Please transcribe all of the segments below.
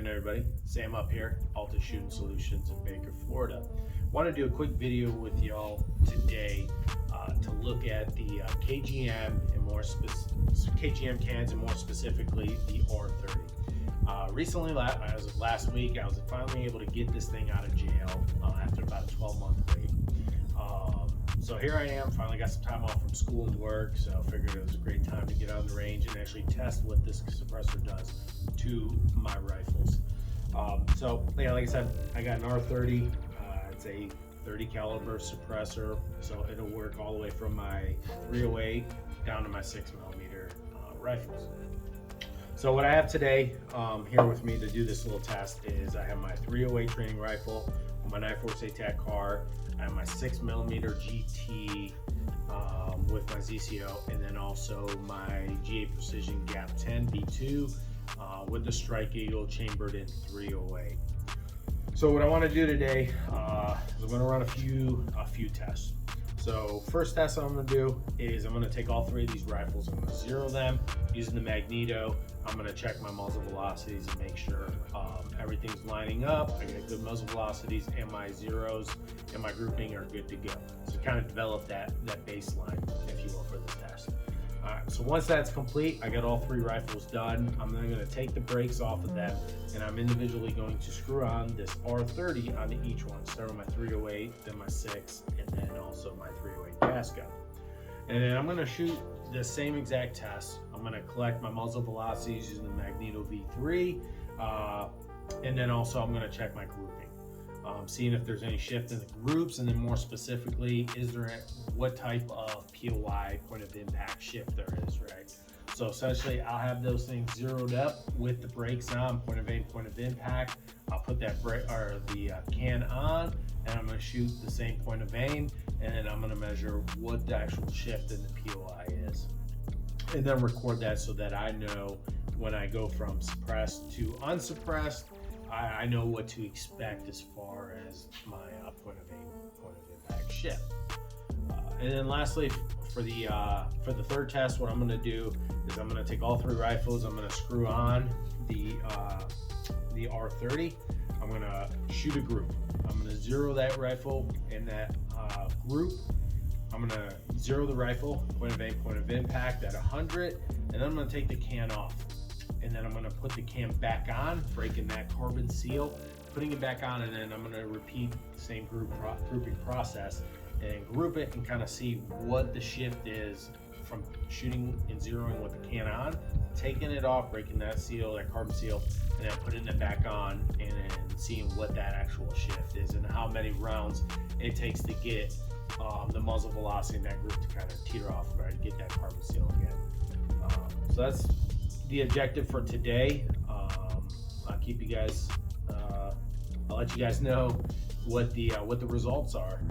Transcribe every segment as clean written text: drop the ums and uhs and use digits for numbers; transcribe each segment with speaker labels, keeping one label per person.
Speaker 1: everybody. Sam up here, Alta Shooting Solutions in Baker, Florida. Want to do a quick video with y'all today to look at the KGM and KGM cans, and more specifically the R30. Recently, as of last week, I was finally able to get this thing out of jail after about a 12-month wait. So here I am, finally got some time off from school and work, so I figured it was a great time to get on the range and actually test what this suppressor does to my rifles. So yeah, like I said, I got an R30. It's a 30 caliber suppressor, so it'll work all the way from my 308 down to my 6mm rifles. So what I have today here with me to do this little test is I have my 308 training rifle, my 946 TAC car, I have my 6mm GT with my ZCO, and then also my GA Precision Gap 10 B2 with the Strike Eagle chambered in 308. So what I want to do today is I'm going to run a few tests. So first test I'm going to do is I'm going to take all three of these rifles, I'm going to zero them using the magneto. I'm going to check my muzzle velocities and make sure everything's lining up. I get good muzzle velocities, and my zeros and my grouping are good to go. So kind of develop that baseline, if you will, for this test. All right, so once that's complete, I got all three rifles done. I'm then going to take the brakes off of them, and I'm individually going to screw on this R30 onto each one. Start with my 308, then my 6, and then also my 308 gas gun. And then I'm going to shoot the same exact test. I'm going to collect my muzzle velocities using the Magneto V3, and then also I'm going to check my grouping, seeing if there's any shift in the groups, and then more specifically, what type of POI, point of impact shift there is, right? So essentially, I'll have those things zeroed up with the brakes on, point of aim, point of impact. I'll put that the can on, and I'm going to shoot the same point of aim, and then I'm going to measure what the actual shift in the POI is, and then record that so that I know when I go from suppressed to unsuppressed, I know what to expect as far as my point of aim, point of impact shift. And then lastly, for the third test, what I'm going to do is I'm going to take all three rifles. I'm going to screw on the R30. I'm going to shoot a group. I'm going to zero that rifle in that group. I'm going to zero the rifle, point of aim, point of impact at 100, and then I'm going to take the can off. And then I'm going to put the can back on, breaking that carbon seal, putting it back on, and then I'm going to repeat the same grouping process and group it and kind of see what the shift is from shooting and zeroing with the can on, taking it off, breaking that seal, that carbon seal, and then putting it back on, and then seeing what that actual shift is and how many rounds it takes to get the muzzle velocity in that group to kind of teeter off, right, get that carbon seal again. So that's the objective for today. I'll keep you guys. I'll let you guys know what the results are.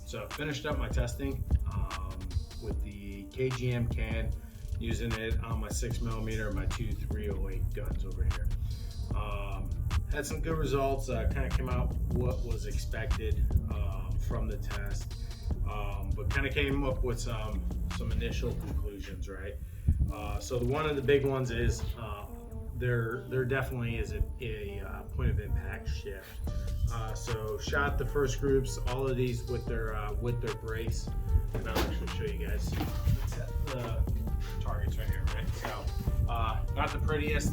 Speaker 1: So I finished up my testing with the KGM can, using it on my 6mm, my two 308 guns over here. Had some good results. Kind of came out what was expected from the test, but kind of came up with some initial conclusions, right? So one of the big ones is there definitely is a point of impact shift. So shot the first groups, all of these with their brakes, and I'll actually show you guys the targets right here, right? So not the prettiest.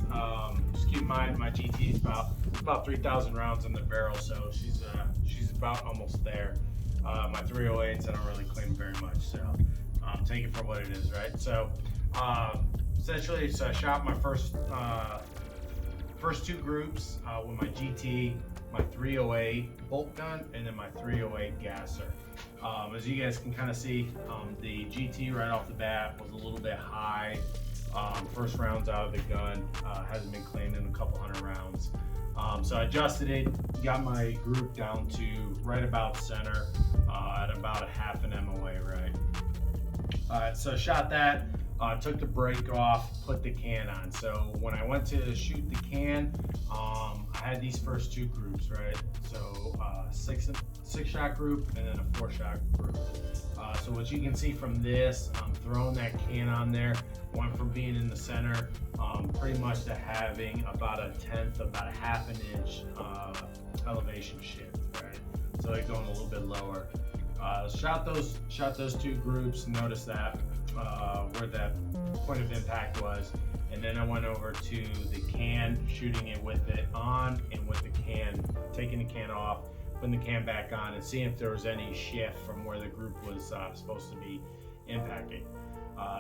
Speaker 1: Just keep in mind my GT is about 3,000 rounds in the barrel, so she's about almost there. My 308s I don't really clean very much, so take it for what it is, right? So essentially, so I shot my first two groups with my GT, my 308 bolt gun, and then my 308 gasser. As you guys can kind of see, the GT right off the bat was a little bit high. First rounds out of the gun, hasn't been cleaned in a couple hundred rounds. So I adjusted it, got my group down to right about center at about a half an MOA, right? Alright, so I shot that, took the brake off, put the can on. So when I went to shoot the can, I had these first two groups, right? So six shot group and then a 4 shot group. So what you can see from this, throwing that can on there, went from being in the center pretty much to having about a tenth, about a half an inch elevation shift, right? So like going a little bit lower. Shot those two groups, notice that where that point of impact was, and then I went over to the can, shooting it with it on and with the can, taking the can off, putting the can back on, and seeing if there was any shift from where the group was supposed to be impacting.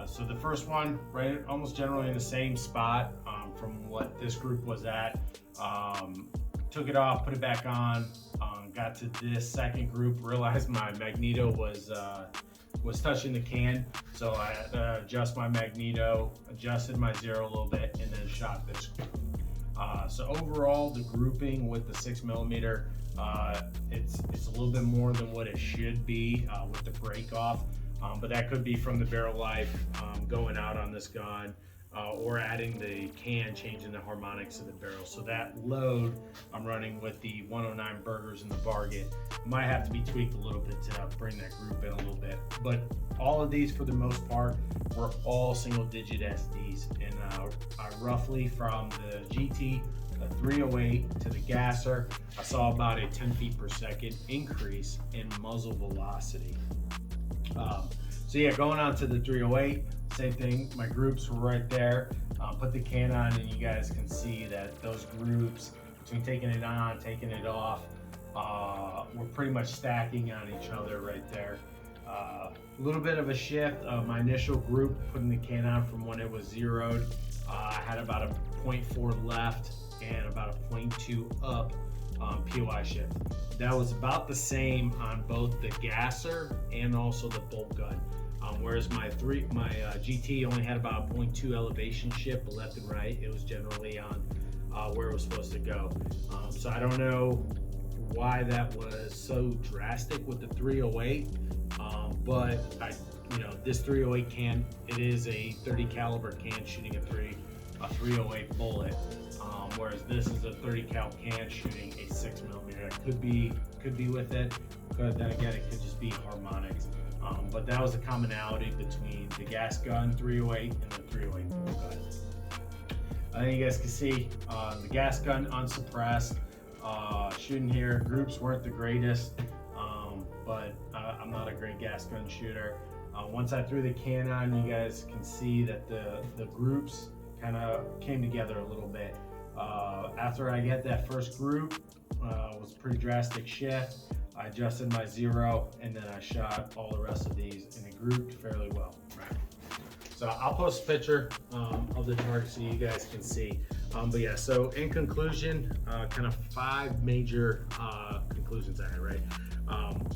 Speaker 1: So the first one, right, almost generally in the same spot from what this group was at. Took it off, put it back on, got to this second group, realized my magneto was touching the can, so I had to adjust my magneto, adjusted my zero a little bit, and then shot this group. So overall, the grouping with the 6mm, it's a little bit more than what it should be with the break off, but that could be from the barrel life going out on this gun, or adding the can, changing the harmonics of the barrel. So that load I'm running with the 109 burgers in the bargain might have to be tweaked a little bit to bring that group in a little bit. But all of these, for the most part, were all single digit SDs. And roughly from the GT, the 308 to the gasser, I saw about a 10 feet per second increase in muzzle velocity. So yeah, going on to the 308, same thing, my groups were right there. Put the can on, and you guys can see that those groups, between taking it on, taking it off, were pretty much stacking on each other right there. A little bit of a shift. My initial group, putting the can on from when it was zeroed, I had about a 0.4 left and about a 0.2 up POI shift. That was about the same on both the gasser and also the bolt gun. Whereas my GT only had about 0.2 elevation shift, but left and right, it was generally on where it was supposed to go. So I don't know why that was so drastic with the 308, but this 308 can, it is a 30 caliber can shooting a 308 bullet, whereas this is a 30 cal can shooting a 6mm. It could be with it, but then again, it could just be harmonics. But that was a commonality between the gas gun 308 and the 308 bolt gun. I think you guys can see the gas gun unsuppressed. Shooting here, groups weren't the greatest, but I'm not a great gas gun shooter. Once I threw the can on, you guys can see that the groups kind of came together a little bit. After I get that first group, was a pretty drastic shift. I adjusted my zero, and then I shot all the rest of these, and it grouped fairly well. Right. So I'll post a picture of the target so you guys can see. But yeah, so in conclusion, kind of 5 major conclusions I had, right?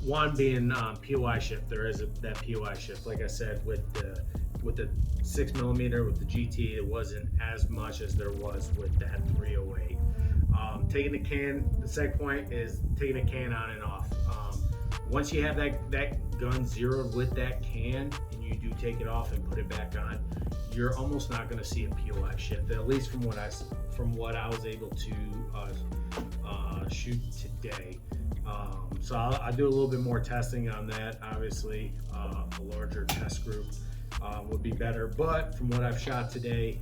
Speaker 1: One being POI shift. There is that POI shift. Like I said, with the 6mm, with the GT, it wasn't as much as there was with that 308. Taking the can, the second point is taking the can on and off. Once you have that gun zeroed with that can, and you do take it off and put it back on, you're almost not going to see a POI shift, at least from what I was able to shoot today. So I'll do a little bit more testing on that. Obviously, a larger test group would be better, but from what I've shot today,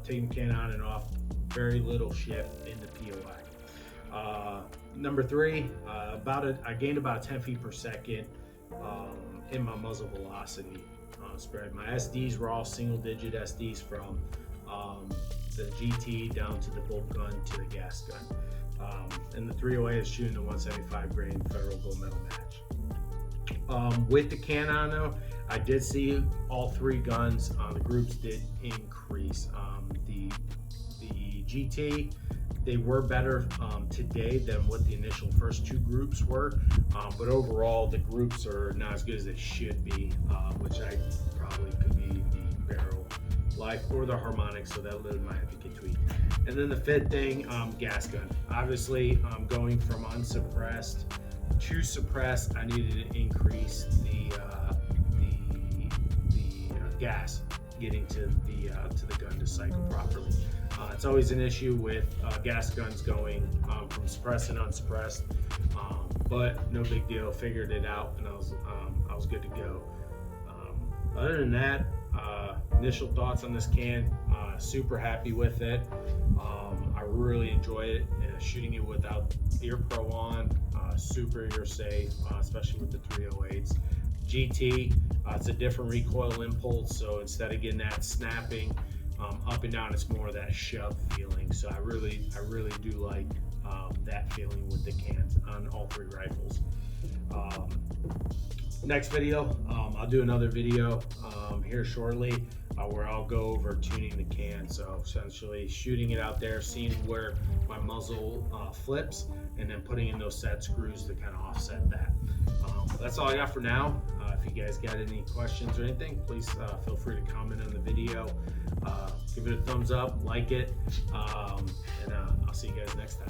Speaker 1: taking the can on and off, very little shift in the POI. Number 3, I gained about 10 feet per second in my muzzle velocity spread. My SDs were all single digit SDs from the GT down to the bolt gun to the gas gun. And the 308 is shooting the 175 grain federal gold medal match. With the can on though, I did see all three guns, the groups did increase. The GT, they were better today than what the initial first two groups were, but overall the groups are not as good as they should be, which I probably could be the barrel life or the harmonic, so that little might have to get tweaked. And then the fifth thing, gas gun. Obviously, going from unsuppressed to suppressed, I needed to increase the gas getting to the gun to cycle properly. It's always an issue with gas guns going from suppressed and unsuppressed, but no big deal. Figured it out, and I was good to go. Other than that, initial thoughts on this can. Super happy with it. I really enjoy it. Shooting it without ear pro on, super ear safe, especially with the 308s. GT, it's a different recoil impulse, so instead of getting that snapping up and down, it's more of that shove feeling. So I really do like that feeling with the cans on all three rifles. Next video, I'll do another video here shortly where I'll go over tuning the can. So essentially shooting it out there, seeing where my muzzle flips, and then putting in those set screws to kind of offset that. That's all I got for now. If you guys got any questions or anything, please feel free to comment on the video. Give it a thumbs up, like it, and I'll see you guys next time.